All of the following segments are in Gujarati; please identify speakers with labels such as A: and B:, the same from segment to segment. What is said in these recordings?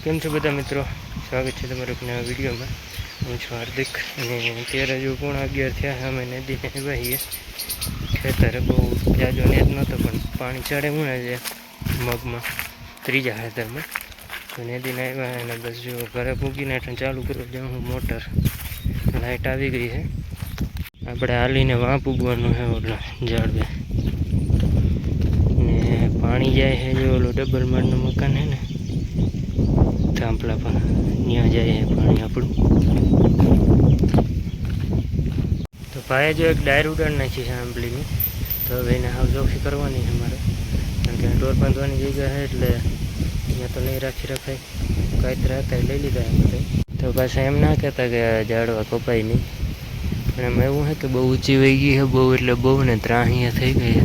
A: કેમ છો બધા મિત્રો? સ્વાગત છે તમારું એક નવા વિડીયોમાં. હું છું હાર્દિક અને અત્યારે જો 11:30 થયા અમે નદીને વહીએ. ખેતરે બહુ જાજો નેત નહોતો પણ પાણી ચડે હું છે મગમાં ત્રીજા ખેતરમાં તો નદીને આવ્યા અને બસ જો ઘરે પૂગીને ચાલુ કરવા જાઉં હું મોટર. લાઇટ આવી ગઈ છે. આપણે હાલીને વાં પૂગવાનું છે ઓલા ઝાડવે ને પાણી જાય છે જો ઓલું ડબલ માળનું મકાન છે ને થાંભલા પણ ત્યાં જાય છે પાણી આપણું. તો ભાઈએ જો એક ડાયર ઉડાડ નાખી છે આંબલીની, તો હવે એને હાવ ચોખ્ખી કરવાની છે મારે, કારણ કે ઢોર બાંધવાની જગ્યા છે એટલે અહીંયા તો નહીં રાખી રખાય. કાંઈ હતા લઈ લીધા એમ બધા. તો પાછા એમ ના કહેતા કે ઝાડવા કપાય નહીં, પણ એમાં એવું છે કે બહુ ઊંચી વહી ગઈ છે, બહુ એટલે બહુ ને ત્રાહીયા થઈ ગઈ છે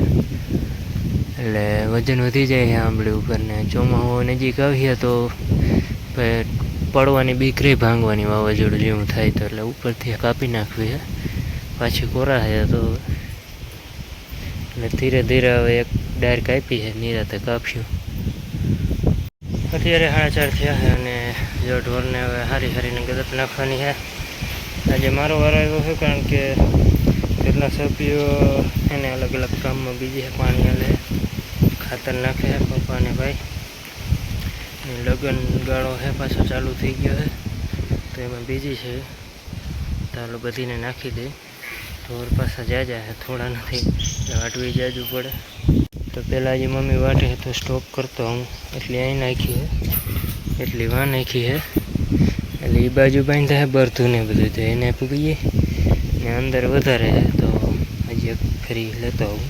A: એટલે વજન વધી જાય છે આંબલી ઉપર. ને ચોમાસું નજીક આવીએ તો પડવાની બીક રહી, ભાંગવાની વાવાઝોડું જેવું થાય તો, એટલે ઉપરથી કાપી નાખવી છે. પાછી કોરા છે તો એટલે ધીરે ધીરે હવે એક ડાયર કાપી છે, નિરાતે કાપ્યું. અત્યારે 4:30 થયા છે અને જો ઢોરને હવે હારીને ગદપ નાખવાની છે. આજે મારો વારો આવ્યો છે કારણ કે કેટલા સભ્યો એને અલગ અલગ કામમાં બીજી છે. પાણી હાલે, ખાતર નાખે છે પપ્પા અને ભાઈ, લગ્ન ગાળો છે પાછો ચાલુ થઈ ગયો છે તો એમાં બીજી છે. ચાલો બધીને નાખી દે. ઢોર પાછા જાજા છે, થોડા નથી, વાટવી જાજુ પડે. તો પહેલાં જે મમ્મી વાટે તો સ્ટોક કરતો હું, એટલી અહીં નાખી છે, એટલી વાં નાખી છે, એટલે એ બાજુ બાંધે છે બરધું ને બધું, તો એને પૂગીએ ને અંદર વધારે છે તો હજી એક ફરી લેતો આવું.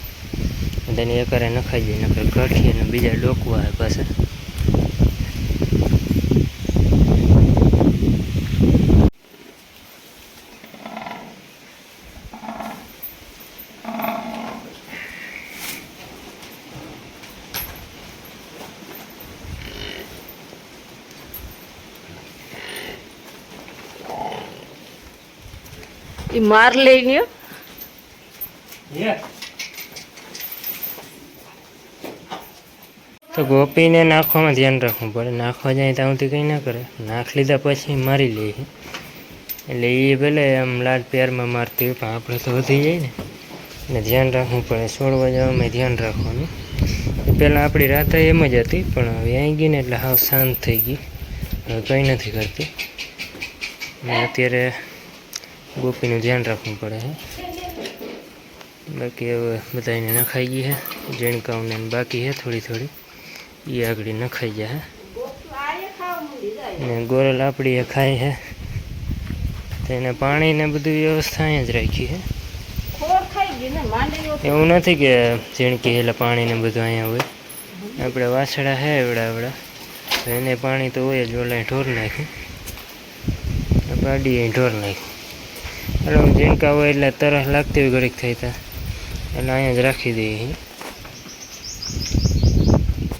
A: બધાને એકારે નખાઈ જાય, નકર ઘટીએ ને બીજા ડોકવા છે પાછા.
B: मार लेंगे
A: તો ગોપીને નાખવામાં ધ્યાન રાખવું પડે. નાખવા જાય ત્યાં સુધી કંઈ ના કરે, નાખ લીધા પછી મારી લે. એટલે એ ભલે આમ લાડ પ્યારમાં મારતી હોય પણ આપણે તો વધી જાય ને, એટલે ધ્યાન રાખવું પડે. છોડવા જવામાં ધ્યાન રાખવાનું. પહેલાં આપણી રાત એમ જ હતી પણ હવે અહીં ગઈ ને એટલે હાવ શાંત થઈ ગઈ, હવે કંઈ નથી કરતી. અને અત્યારે ગોપીનું ધ્યાન રાખવું પડે છે. બાકી હવે બધાને નખાઈ ગઈ છે, ઝીણકાઓને બાકી છે થોડી, એ આગળ નખાઈ જાય ને ગોરલ આપણી એ ખાય છે. તો એને પાણીને બધી વ્યવસ્થા અહીંયા જ રાખી છે. એવું નથી કે ઝીણકી એટલે પાણીને બધું અહીંયા હોય. આપણે વાસડા છે એવડા તો એને પાણી તો હોય જ. ઓલા ઢોર નાખ્યું, પાડી ઢોર નાખ્યું. એટલે ઝીણકા હોય એટલે તરસ લાગતી હોય ઘડીક થઈ તા એટલે અહીંયા જ રાખી દઈએ.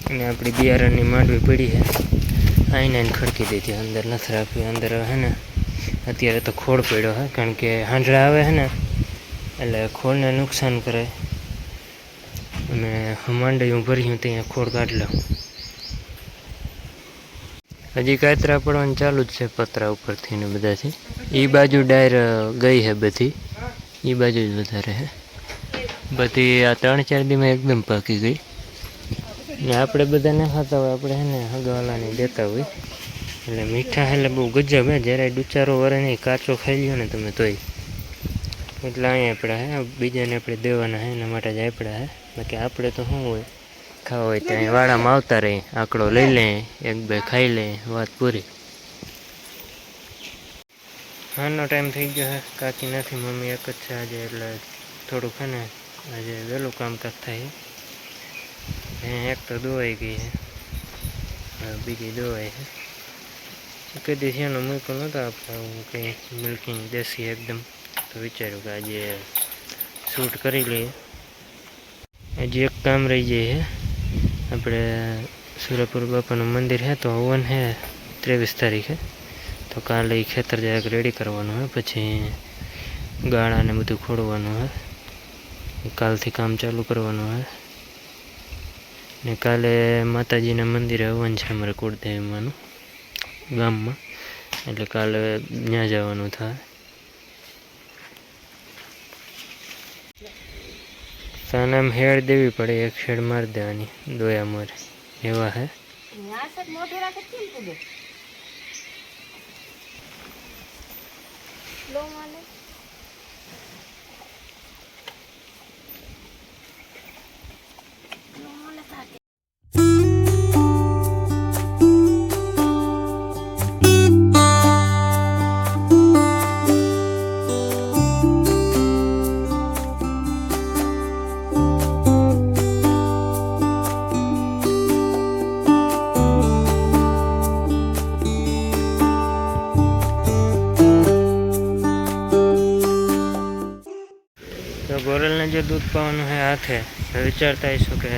A: અને આપણી બિયારણની માંડવી પડી છે, આઈને ખડકી દીધી, અંદર નથી રાખવી. અંદર હે ને અત્યારે તો ખોળ પડ્યો છે, કારણ કે હાંડળા આવે છે ને એટલે ખોળને નુકસાન કરે. અને માંડવીયું ભર્યું ત્યાં ખોળ કાઢી લઉં. હજી કાતરા પડવાનું ચાલુ જ છે પતરા ઉપરથી ને બધાથી. એ બાજુ ડાયર ગઈ છે બધી, એ બાજુ જ વધારે છે બધી. આ 3-4 દીમાં એકદમ પાકી ગઈ. ને આપણે બધા ન ખાતા હોય, આપણે છે ને હગાવાલાને દેતા હોય એટલે મીઠા એટલે બહુ ગજબ હે. જરાય ડુચારો વરે નહીં, કાચો ખાઈ લ્યો ને તમે તોય. એટલે અહીંયા આપણા હે, બીજાને આપણે દેવાના હે, એના માટે જ આપણા હે. બાકી આપણે તો શું હોય, ખાવા હોય ત્યાં વાડામાં આવતા રહી, આંકડો લઈ લે, 1-2 ખાઈ લે, વાત પૂરી. હાનો ટાઈમ થઈ ગયો છે, કાકી નથી, મમ્મી એક જ છે આજે, એટલે થોડુંક છે ને આજે વહેલું કામકાજ થાય. એક તો દોવાઈ ગઈ છે, બીજી દોવાઈ છે. કદી શેનો મૂકો નહોતો આપણે, હું કંઈ મિલ્કિંગ દેશી એકદમ, તો વિચાર્યું કે આજે શૂટ કરી લઈએ. હજી એક કામ રહી જાય છે. આપણે સુરપુર બાપાનું મંદિર છે તો હવન છે 23 તારીખે, તો કાલે એ ખેતર જરાક રેડી કરવાનું હોય, પછી ગાળાને બધું ખોડવાનું હોય, કાલથી કામ ચાલુ કરવાનું હોય. ને કાલે માતાજીના મંદિરે હવન છે અમારે કુળદેવીમાંનું, ગામમાં, એટલે કાલે ત્યાં જવાનું થાય. સાનામ હેડ દેવી પડે, એક શેડ મારી દેવાની દોયા મોરે એવા હે. તો ગોરલને જે દૂધ પાવાનું છે હાથે, વિચારતા હશો કે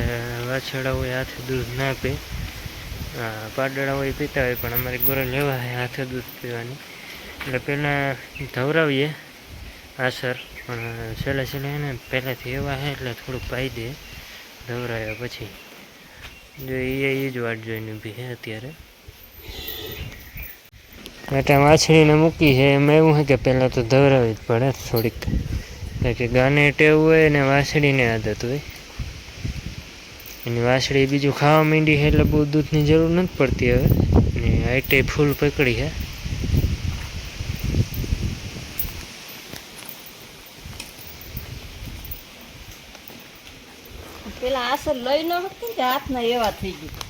A: વાછરડા હોય હાથે દૂધ ના પી, પાડડા હોય પીતા હોય, પણ અમારી ગોરલ એવા છે હાથે દૂધ પીવાની. એટલે પહેલાં ધવરાવીએ આસર, પણ છેલ્લે એને પહેલાંથી એવા છે એટલે થોડુંક પાઈ દે ધવરાવ્યા પછી. જો એ જ વાટ જોઈને ઊભી છે અત્યારે. એટલે વાછડીને મૂકી છે એમાં એવું છે કે પહેલાં તો ધવરાવી જ પડે થોડીક, કારણ કે ગાને ટેવ હોય ને વાછડીને આદત હોય. એની વાછડી બીજું ખાવા માંડી છે એટલે બહુ દૂધની જરૂર નથી પડતી હવે, ને આઈટે ફૂલ પકડી છે.
B: પેલા આસર લઈ ન હતી કે હાથના એવા થઈ ગયું.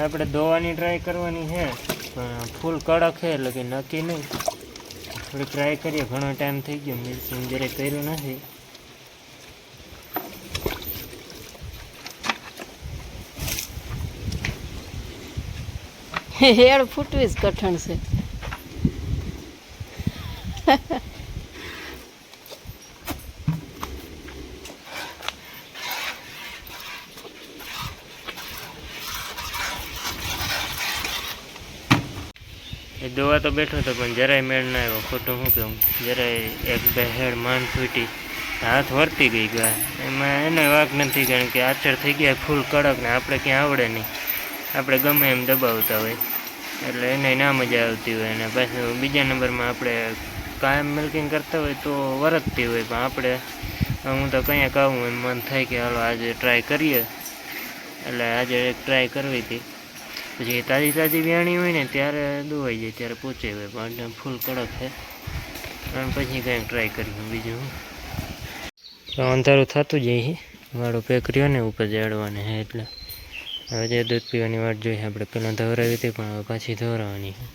A: આપણે દોવાની ટ્રાય કરવાની છે, પણ ફૂલ કડક છે એટલે કે નક્કી નહીં. થોડી ટ્રાય કરીએ, ઘણો ટાઈમ થઈ ગયો, મિલ્કિંગ જરાય કર્યું નથી.
B: હેડ ફૂટવી જ કઠણ છે.
A: એ દોવા તો બેઠો હતો પણ જરાય મેળ ના આવ્યો, ખોટું શું કહું. જરાય એક બે હેડ માંડ ફૂટી, હાથ વર્તી ગઈ ગયા. એમાં એને વાંક નથી, કારણ કે આચર થઈ ગયા ફૂલ કડક, ને આપણે ક્યાં આવડે નહીં, આપણે ગમે એમ દબાવતા હોય એટલે એને ના મજા આવતી હોય. અને પાછું બીજા નંબરમાં આપણે કાયમ મિલ્કિંગ કરતા હોય તો વરતતી હોય, પણ આપણે હું તો કંઈક આવું એમ મન થાય કે હાલો આજે ટ્રાય કરીએ, એટલે આજે એક ટ્રાય કરવી હતી. પછી તાજી તાજી વ્યાણી હોય ને ત્યારે દોવાઈ જાય, ત્યારે પહોંચે હોય, પણ ફૂલ કડક છે. અને પછી કંઈક ટ્રાય કરીએ બીજું. તો અંધારું થતું જાય, વાળો પેક રહ્યો ને ઉપર જાડવાને છે, એટલે હવે જે દૂધ પીવાની વાટ જોઈએ. આપણે પહેલાં ધવરાવી હતી પણ હવે પાછી ધવરાવાની છે.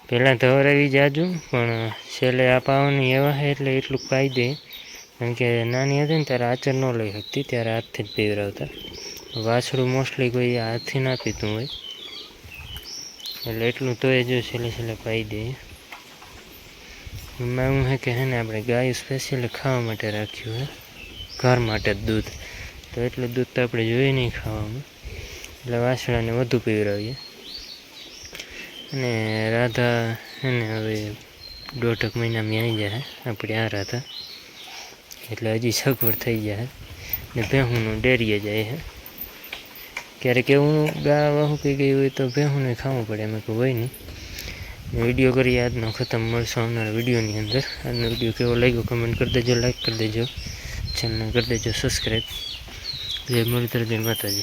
A: પહેલાં ધવરાવી જાજુ, પણ છેલ્લે આ પાવાની એવા છે એટલે એટલું પાઈ દે. કારણ કે નાની હતી ને ત્યારે આચર ન લઈ શકતી, ત્યારે હાથથી જ પીવરાવતા. વાછડું મોસ્ટલી કોઈ હાથથી ના પીતું હોય, એટલે એટલું તો એ જો છેલ્લે પાઈ દે. એમાં એવું છે કે છે ને આપણે ગાય સ્પેશિયલી ખાવા માટે રાખ્યું છે, ઘર માટે જ દૂધ, તો એટલું દૂધ તો આપણે જોઈએ નહીં ખાવામાં, એટલે વાછડાને વધુ પીવરાવીએ. અને રાધા એને હવે 1.5 મહિનામાં આવી જાય આપણી આ રાધા, એટલે હજી સગવડ થઈ જાય. ને ભેહુંનું ડેરીએ જાય છે. ક્યારેક એવું ગા વાહું પી ગઈ હોય તો ભેહુંને ખાવું પડે, એમાં કોઈ હોય નહીં. વિડીયો કરીએ આજનો ખતમ, મળશું આવનારા વિડીયોની અંદર. આજનો વિડીયો કેવો લાગ્યો કમેન્ટ કરી દેજો, લાઈક કરી દેજો, ચેનલને કરી દેજો સબસ્ક્રાઈબ. જય મુરલીધર, જય માતાજી.